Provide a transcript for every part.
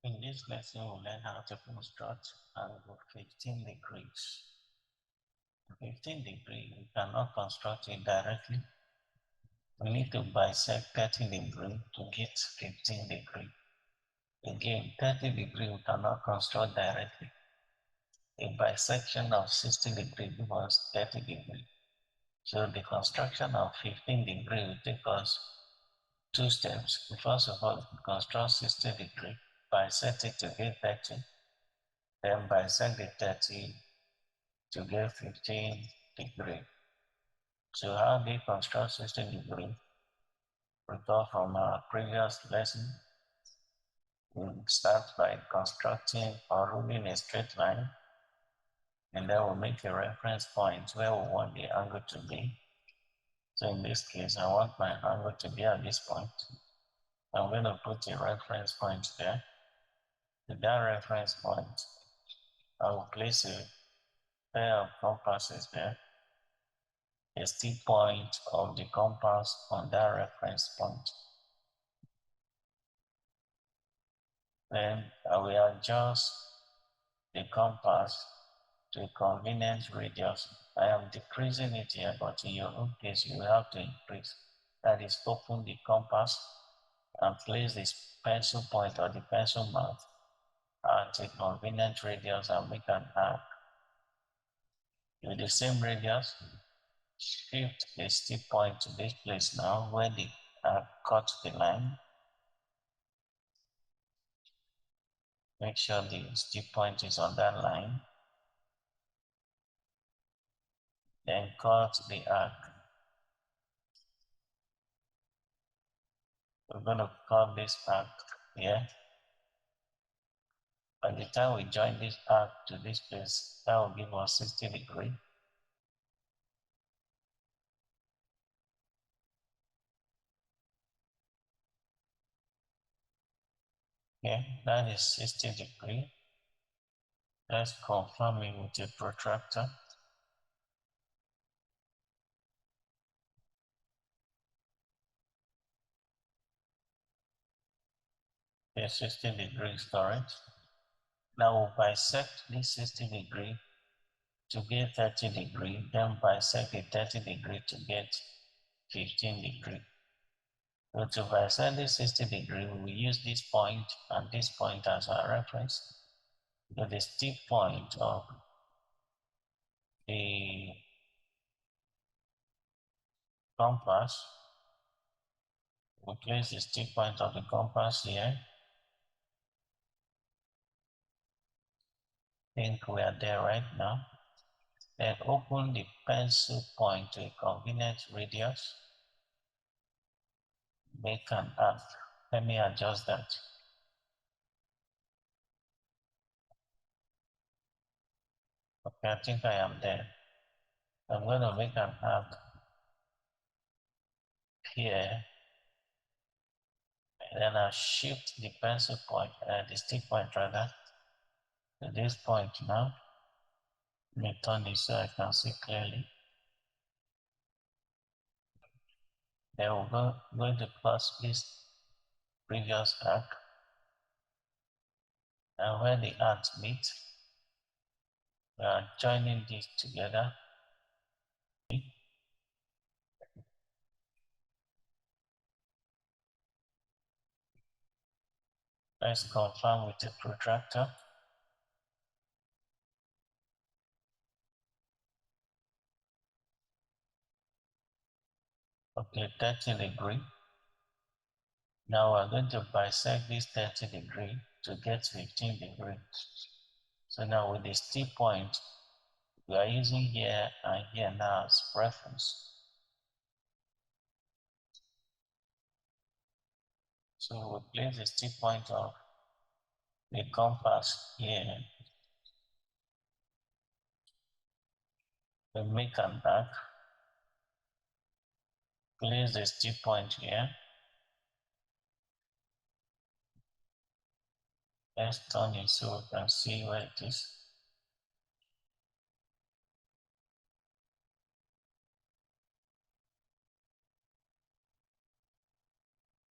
In this lesson, we'll learn how to construct angle 15 degrees. 15 degrees, we cannot construct it directly. We need to bisect 30 degrees to get 15 degrees. Again, 30 degrees we cannot construct directly. A bisection of 60 degrees gives us 30 degrees. So the construction of 15 degrees will take us two steps. First of all, construct 60 degrees, bisect it to get 30. Then bisect the 30 to get 15 degrees. So how do you construct 16 degrees? Recall from our previous lesson. We start by constructing or ruling a straight line, and then we'll make a reference point where we want the angle to be. So in this case, I want my angle to be at this point. I'm going to put a reference point there. At that reference point, I will place a pair of compasses there. A stick point of the compass on that reference point. Then I will adjust the compass to a convenient radius. I am decreasing it here, but in your own case, you will have to increase. That is, open the compass and place this pencil point or the pencil mark at a convenient radius and make an arc. With the same radius, shift the stick point to this place now where the arc cut the line. Make sure the stick point is on that line. Then cut the arc. We're going to cut this arc here. By the time we join this arc to this place, that will give us 60 degrees. Okay, that is 60 degrees. Let's confirm it with a protractor. Okay, 60 degrees correct. Now we'll bisect this 60 degrees to get 30 degrees, then bisect the 30 degrees to get 15 degrees. So to bisect this 60 degrees, we will use this point and this point as our reference. So the stick point of the compass, we place the stick point of the compass here. I think we are there right now. Then open the pencil point to a convenient radius. Make an arc. Let me adjust that. Okay, I think I am there. I'm going to make an arc here. And then I'll shift the pencil point, the stick point rather, to this point now. Let me turn this so I can see clearly. Then we're going to cross this previous arc. And where the arcs meet, we are joining these together. Let's confirm with a protractor. Okay, 30 degrees. Now we're going to bisect this 30 degrees to get 15 degrees. So now with the stick point, we are using here and here now as reference. So we place the stick point of the compass here. We make an arc. Place the stick point here. Let's turn it so we can see where it is.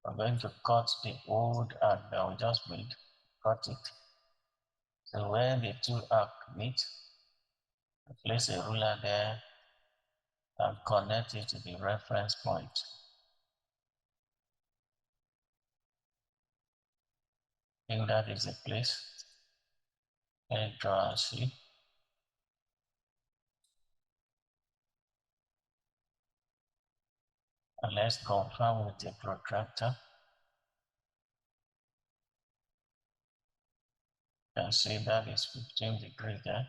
We're going to cut the old arc that we just made. cut it. So where the two arcs meet, place a ruler there and connect it to the reference point. I think that is the place. Let's draw and see. And let's confirm with the protractor. You can see that is 15 degrees there.